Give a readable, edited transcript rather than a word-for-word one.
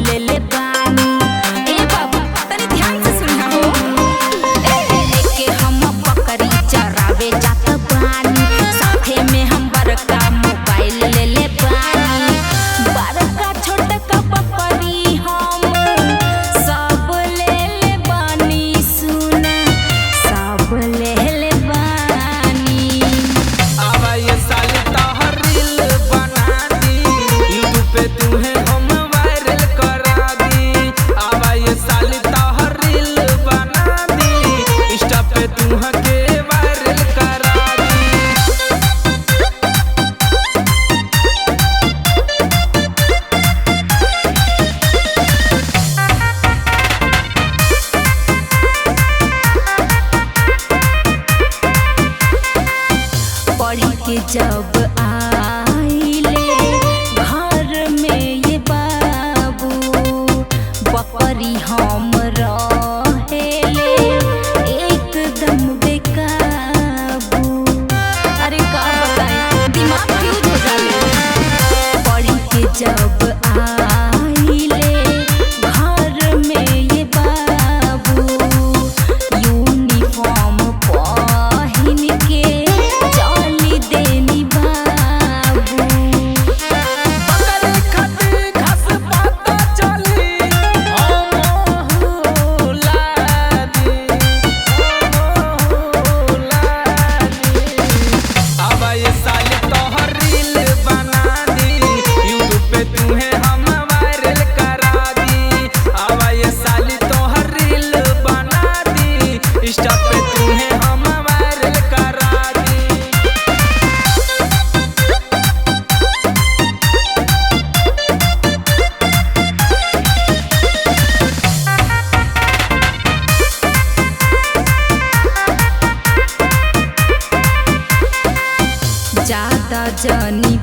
ले ले बानी। ए बाबू तनी ध्यान से सुनना हो। लेके हम बकरी चरावे जात बानी, साथे में हम बड़का मोबाइल ले ले बानी। बड़का छोटका बकरी हम सब ले ले बानी, सुना सब ले ले बानी। आवा ये साली तोहर रील बना दी, यूट्यूब पे तुम्हें हम वायरल करा दी। आवा ये साली तोहर रील बना दी, इंस्टा पे तुम्हें वायरल करा दी। पढ़ी के जब आइले घर में ये बाबू, बकरी हम रहेले एकदम बेकाबू। अरे का बताएं, दिमाग फ्यूज हो जाले। पढ़ी के जब आइले घर में ये बाबू, यूनिफॉर्म पहिन के चली देनी बाबू। बकरी खाती घास पाता चली, हमहू लादी, हमहू लादी। आवा ये साली तोहर रील बना दी, यूट्यूब पे तुम्हें हम वायरल करा दी। आवा ये साली तोहर रील बना दी, इंस्टा पे तुम्हें हम वायरल करा दी। ज्यादा जानी